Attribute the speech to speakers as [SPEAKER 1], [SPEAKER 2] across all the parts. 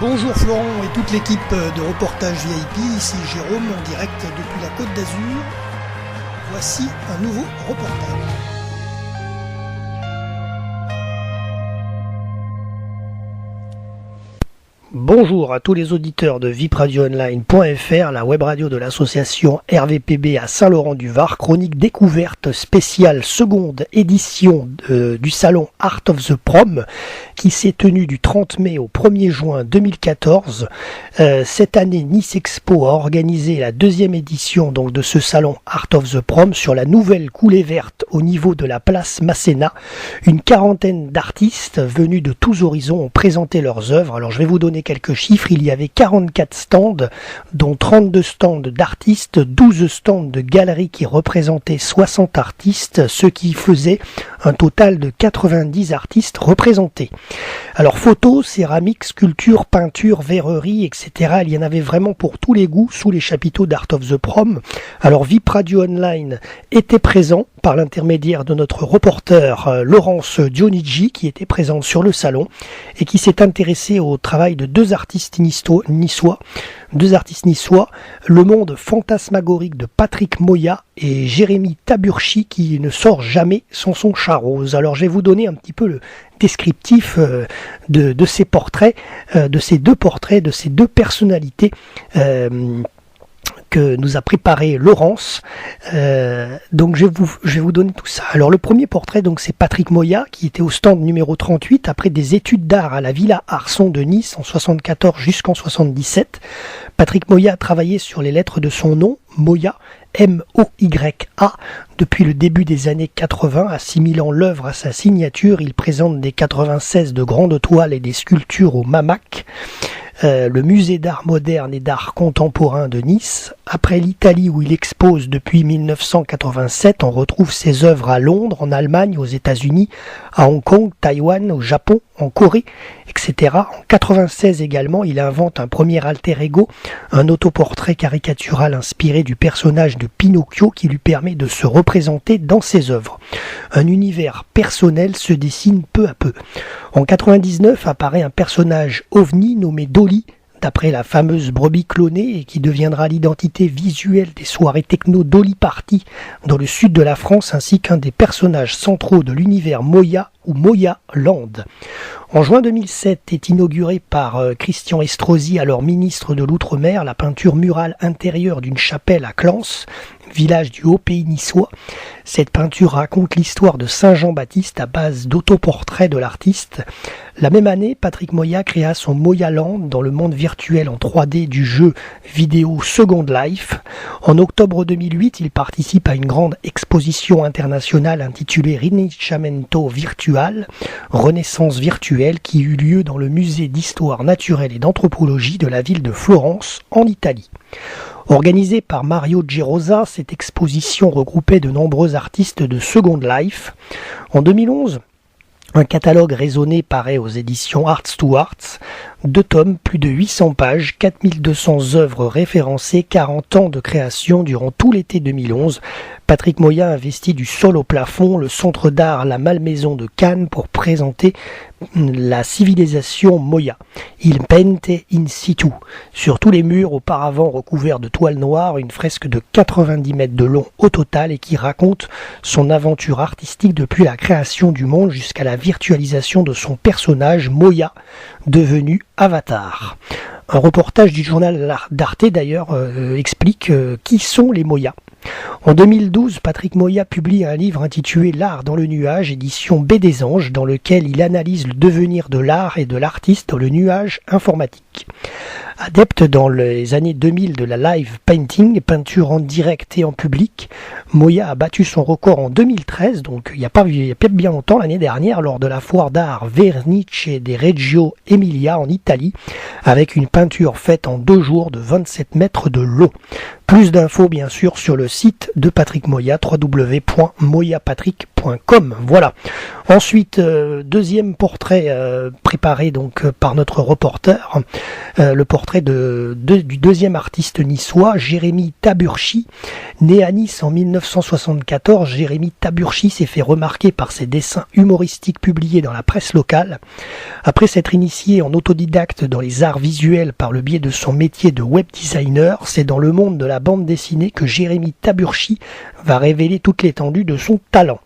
[SPEAKER 1] Bonjour Florent et toute l'équipe de Reportage VIP, ici Jérôme en direct depuis la Côte d'Azur. Voici un nouveau reportage. Bonjour à tous les auditeurs de vipradioonline.fr, la web radio de l'association RVPB à Saint-Laurent-du-Var, chronique découverte spéciale seconde édition du salon Art of the Prom qui s'est tenu du 30 mai au 1er juin 2014. Cette année, Nice Expo a organisé la deuxième édition donc de ce salon Art of the Prom sur la nouvelle coulée verte au niveau de la place Masséna. Une quarantaine d'artistes venus de tous horizons ont présenté leurs œuvres. Alors je vais vous donner quelques chiffres. Il y avait 44 stands, dont 32 stands d'artistes, 12 stands de galeries qui représentaient 60 artistes, ce qui faisait un total de 90 artistes représentés. Alors photos, céramique, sculpture, peinture, verrerie, etc. Il y en avait vraiment pour tous les goûts sous les chapiteaux d'Art of the Prom. Alors VIP Radio Online était présent par l'intermédiaire de notre reporter Laurence Dionigi qui était présente sur le salon et qui s'est intéressée au travail de deux artistes niçois, le monde fantasmagorique de Patrick Moya et Jérémy Taburchi qui ne sort jamais sans son chat rose. Alors je vais vous donner un petit peu le descriptif de ces portraits, de ces deux personnalités que nous a préparé Laurence. Donc je vais vous donner tout ça. Alors le premier portrait, donc c'est Patrick Moya qui était au stand numéro 38 après des études d'art à la Villa Arson de Nice en 74 jusqu'en 77. Patrick Moya a travaillé sur les lettres de son nom, Moya, M-O-Y-A, depuis le début des années 80, assimilant l'œuvre à sa signature. Il présente des 96 de grandes toiles et des sculptures au MAMAC, le musée d'art moderne et d'art contemporain de Nice. Après l'Italie où il expose depuis 1987, on retrouve ses œuvres à Londres, en Allemagne, aux États-Unis, à Hong Kong, Taïwan, au Japon, en Corée, etc. En 96 également, il invente un premier alter ego, un autoportrait caricatural inspiré du personnage de Pinocchio qui lui permet de se représenter dans ses œuvres. Un univers personnel se dessine peu à peu. En 99 apparaît un personnage ovni nommé Dolly, d'après la fameuse brebis clonée et qui deviendra l'identité visuelle des soirées techno Dolly Party dans le sud de la France ainsi qu'un des personnages centraux de l'univers Moya ou Moya Land. En juin 2007 est inaugurée par Christian Estrosi, alors ministre de l'Outre-mer, la peinture murale intérieure d'une chapelle à Clans, village du Haut-Pays niçois. Cette peinture raconte l'histoire de Saint Jean-Baptiste à base d'autoportrait de l'artiste. La même année, Patrick Moya créa son Moya Land dans le monde virtuel en 3D du jeu vidéo Second Life. En octobre 2008, il participe à une grande exposition internationale intitulée Rinascimento Virtual, Renaissance virtuelle, qui eut lieu dans le musée d'histoire naturelle et d'anthropologie de la ville de Florence, en Italie. Organisée par Mario Gerosa, cette exposition regroupait de nombreux artistes de Second Life. En 2011, un catalogue raisonné paraît aux éditions Arts to Arts, 2 tomes, plus de 800 pages, 4200 œuvres référencées, 40 ans de création durant tout l'été 2011. Patrick Moya investit du sol au plafond le centre d'art La Malmaison de Cannes pour présenter la civilisation Moya. Il peinte in situ. Sur tous les murs auparavant recouverts de toile noire, une fresque de 90 mètres de long au total et qui raconte son aventure artistique depuis la création du monde jusqu'à la virtualisation de son personnage Moya, devenu Avatar. Un reportage du journal d'Arte d'ailleurs explique qui sont les Moya. En 2012, Patrick Moya publie un livre intitulé L'art dans le nuage, édition Baie des Anges, dans lequel il analyse le devenir de l'art et de l'artiste dans le nuage informatique. Adepte dans les années 2000 de la live painting, peinture en direct et en public, Moya a battu son record en 2013, donc il n'y a pas bien longtemps, l'année dernière, lors de la foire d'art Vernice des Reggio Emilia en Italie, avec une peinture faite en 2 jours de 27 mètres de long. Plus d'infos bien sûr sur le site de Patrick Moya, www.moyapatrick.com. Voilà. Ensuite, deuxième portrait préparé donc par notre reporter, le portrait du deuxième artiste niçois, Jérémy Taburchi. Né à Nice en 1974, Jérémy Taburchi s'est fait remarquer par ses dessins humoristiques publiés dans la presse locale. Après s'être initié en autodidacte dans les arts visuels par le biais de son métier de web designer, c'est dans le monde de la bande dessinée que Jérémy Taburchi va révéler toute l'étendue de son talent.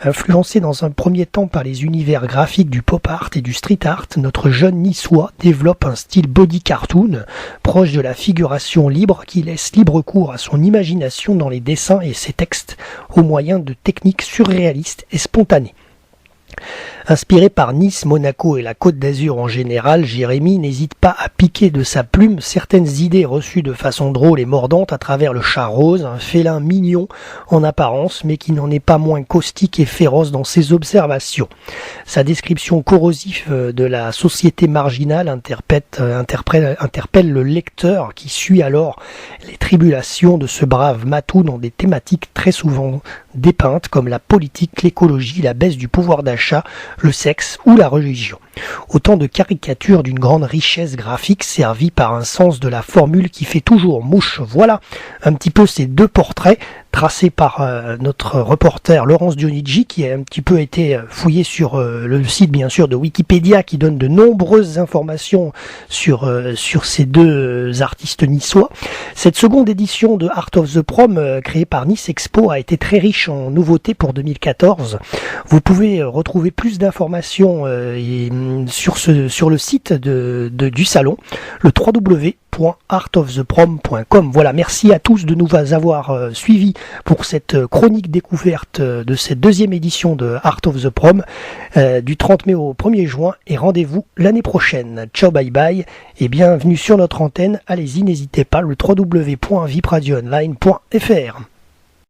[SPEAKER 1] Influencé dans un premier temps par les univers graphiques du pop art et du street art, notre jeune niçois développe un style body cartoon, proche de la figuration libre qui laisse libre cours à son imagination dans les dessins et ses textes au moyen de techniques surréalistes et spontanées. Inspiré par Nice, Monaco et la Côte d'Azur en général, Jérémy n'hésite pas à piquer de sa plume certaines idées reçues de façon drôle et mordante à travers le chat rose, un félin mignon en apparence, mais qui n'en est pas moins caustique et féroce dans ses observations. Sa description corrosive de la société marginale interpelle le lecteur qui suit alors les tribulations de ce brave matou dans des thématiques très souvent dépeintes comme la politique, l'écologie, la baisse du pouvoir d'achat, le sexe ou la religion. Autant de caricatures d'une grande richesse graphique servies par un sens de la formule qui fait toujours mouche. Voilà un petit peu ces deux portraits tracés par notre reporter Laurence Dionigi qui a un petit peu été fouillé sur le site bien sûr de Wikipédia qui donne de nombreuses informations sur ces deux artistes niçois. Cette seconde édition de Art of the Prom créée par Nice Expo a été très riche en nouveautés pour 2014. Vous pouvez retrouver plus d'informations sur le site du salon, le www.artoftheprom.com. Voilà, merci à tous de nous avoir suivis pour cette chronique découverte de cette deuxième édition de Art of the Prom du 30 mai au 1er juin et rendez-vous l'année prochaine. Ciao, bye bye et bienvenue sur notre antenne. Allez-y, n'hésitez pas, le www.vipradioonline.fr.